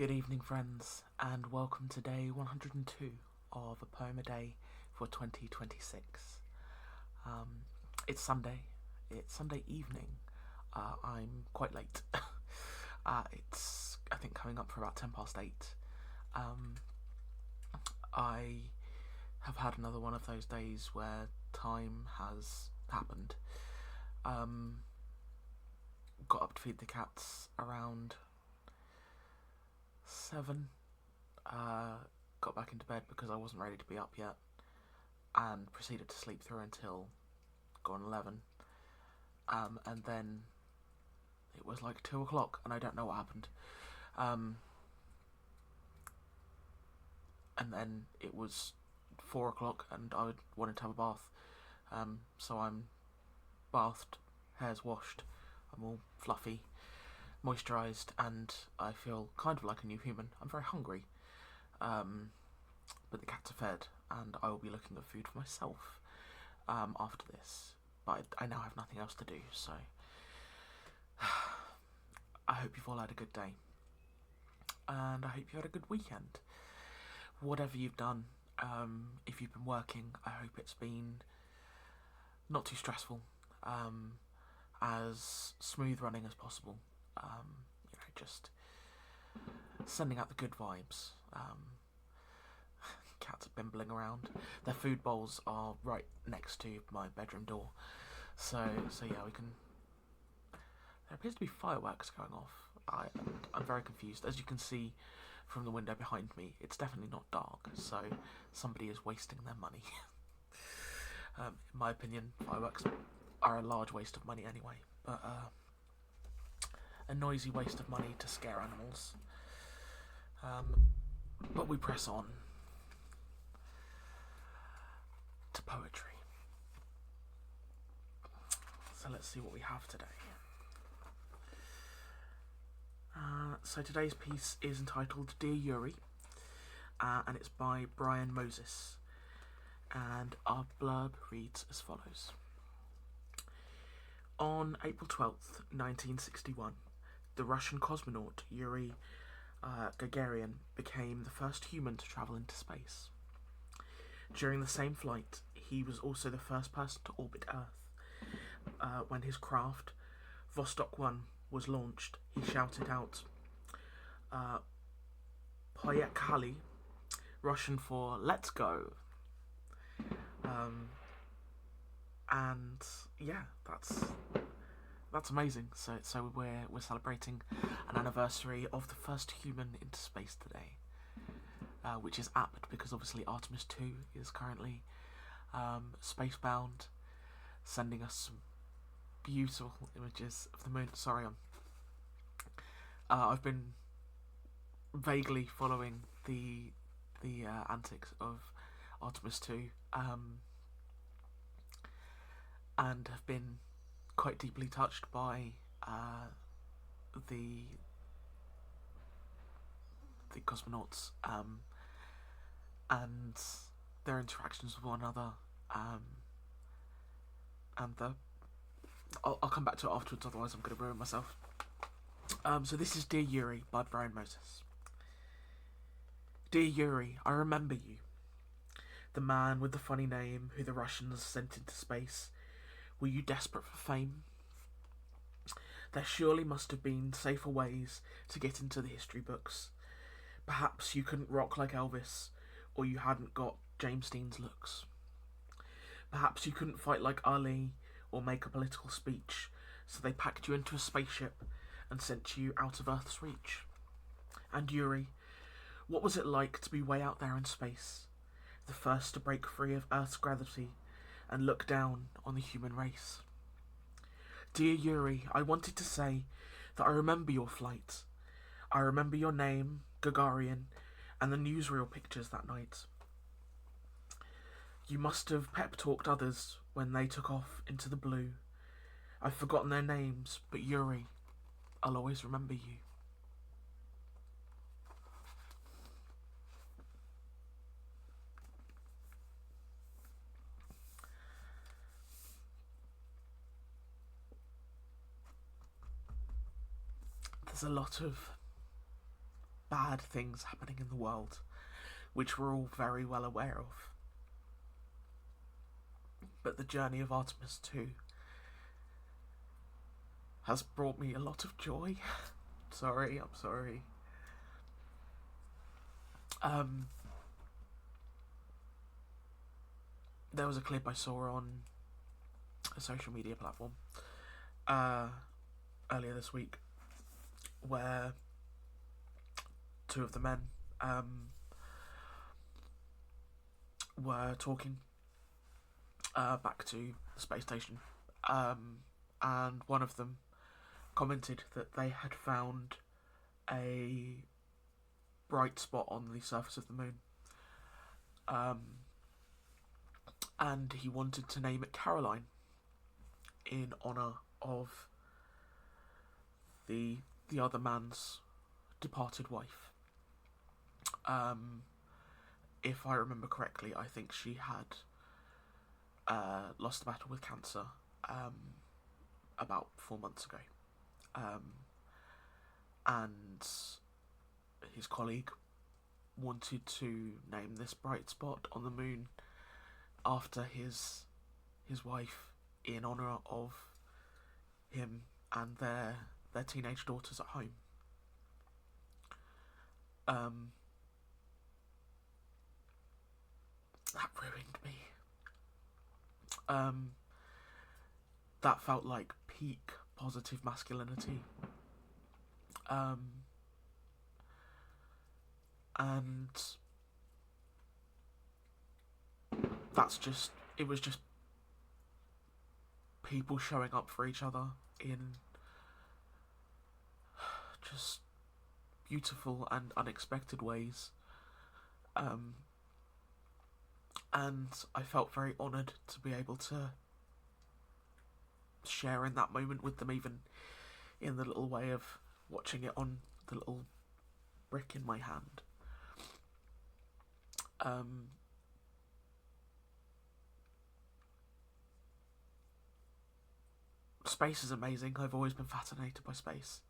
Good evening, friends, and welcome to day 102 of A Poem a Day for 2026. It's Sunday. It's Sunday evening. I'm quite late. It's, I think, coming up for about 10 past 8. I have had another one of those days where time has happened. Got up to feed the cats around 7. Got back into bed because I wasn't ready to be up yet, and proceeded to sleep through until gone 11. And then it was like 2 o'clock, and I don't know what happened. And then it was 4 o'clock, and I wanted to have a bath. So I'm bathed, hair's washed, I'm all fluffy, moisturised, and I feel kind of like a new human. I'm very hungry, but the cats are fed, and I will be looking at food for myself after this. But I now have nothing else to do, so I hope you've all had a good day, and I hope you had a good weekend. Whatever you've done, if you've been working, I hope it's been not too stressful, as smooth running as possible. Just sending out the good vibes. Cats are bimbling around. Their food bowls are right next to my bedroom door. So yeah, we can. There appears to be fireworks going off. I'm very confused. As you can see from the window behind me, it's definitely not dark, so somebody is wasting their money. In my opinion, fireworks are a large waste of money anyway, but a noisy waste of money to scare animals. But we press on to poetry. So let's see what we have today. So today's piece is entitled Dear Yuri, and it's by Brian Moses. And our blurb reads as follows. On April 12th, 1961, the Russian cosmonaut Yuri Gagarin became the first human to travel into space. During the same flight, he was also the first person to orbit Earth. When his craft, Vostok 1, was launched, he shouted out, Poyakhali, Russian for let's go. And yeah, that's amazing. So we're celebrating an anniversary of the first human into space today, which is apt because obviously Artemis 2 is currently spacebound, sending us some beautiful images of the moon. Sorry, I've been vaguely following the antics of Artemis 2, and have been quite deeply touched by the cosmonauts and their interactions with one another, and I'll come back to it afterwards, otherwise I'm going to ruin myself. So this is Dear Yuri by Brian Moses. Dear Yuri, I remember you. The man with the funny name who the Russians sent into space. Were you desperate for fame? There surely must have been safer ways to get into the history books. Perhaps you couldn't rock like Elvis, or you hadn't got James Dean's looks. Perhaps you couldn't fight like Ali, or make a political speech, so they packed you into a spaceship and sent you out of Earth's reach. And Yuri, what was it like to be way out there in space, the first to break free of Earth's gravity and look down on the human race? Dear Yuri, I wanted to say that I remember your flight. I remember your name, Gagarin, and the newsreel pictures that night. You must have pep-talked others when they took off into the blue. I've forgotten their names, but Yuri, I'll always remember you. There's a lot of bad things happening in the world, which we're all very well aware of. But the journey of Artemis 2 has brought me a lot of joy. I'm sorry. There was a clip I saw on a social media platform earlier this week where two of the men were talking back to the space station, and one of them commented that they had found a bright spot on the surface of the moon, and he wanted to name it Caroline in honour of the other man's departed wife. If I remember correctly, I think she had lost the battle with cancer about 4 months ago. And his colleague wanted to name this bright spot on the moon after his wife, in honour of him and their teenage daughters at home. That ruined me. That felt like peak positive masculinity. And it was just people showing up for each other in just beautiful and unexpected ways. And I felt very honoured to be able to share in that moment with them, even in the little way of watching it on the little brick in my hand. Space is amazing. I've always been fascinated by space.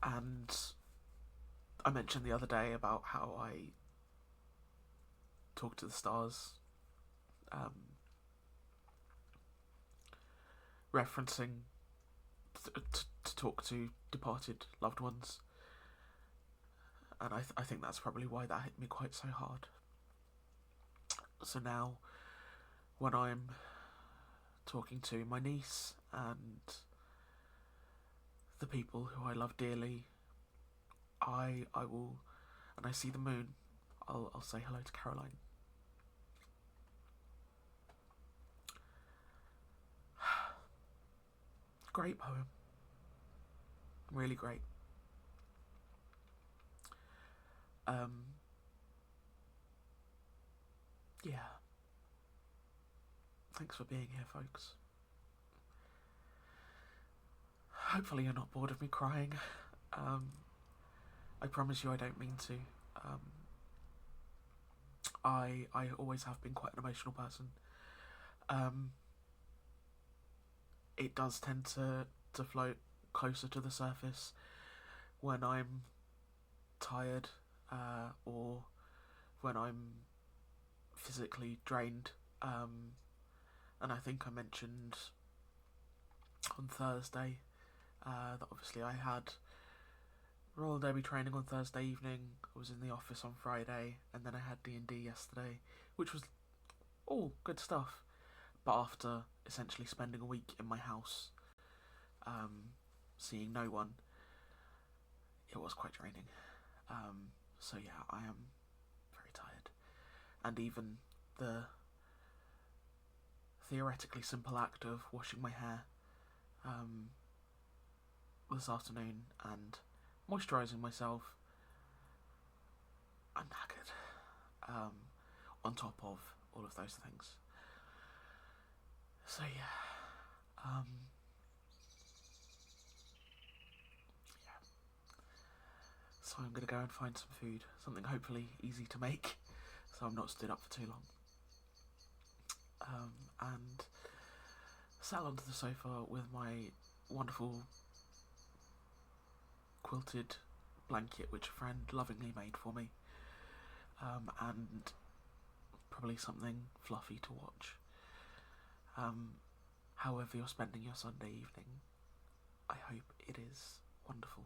And I mentioned the other day about how I talk to the stars, referencing to talk to departed loved ones, and I think that's probably why that hit me quite so hard. So now, when I'm talking to my niece and the people who I love dearly, I will, and I see the moon, I'll say hello to Caroline. Great poem. Really great. Yeah. Thanks for being here, folks. Hopefully you're not bored of me crying. I promise you I don't mean to. I always have been quite an emotional person. It does tend to float closer to the surface when I'm tired, or when I'm physically drained. And I think I mentioned on Thursday that obviously I had roller derby training on Thursday evening. I was in the office on Friday, and then I had D&D yesterday, which was all good stuff. But after essentially spending a week in my house, seeing no one, it was quite draining. So yeah, I am very tired. And even the theoretically simple act of washing my hair this afternoon and moisturising myself, I'm knackered, on top of all of those things. So yeah, so I'm going to go and find some food, something hopefully easy to make, so I'm not stood up for too long, and sat onto the sofa with my wonderful quilted blanket which a friend lovingly made for me, and probably something fluffy to watch. However you're spending your Sunday evening, I hope it is wonderful.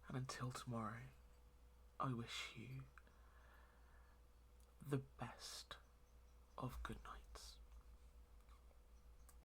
And until tomorrow, I wish you the best of good night.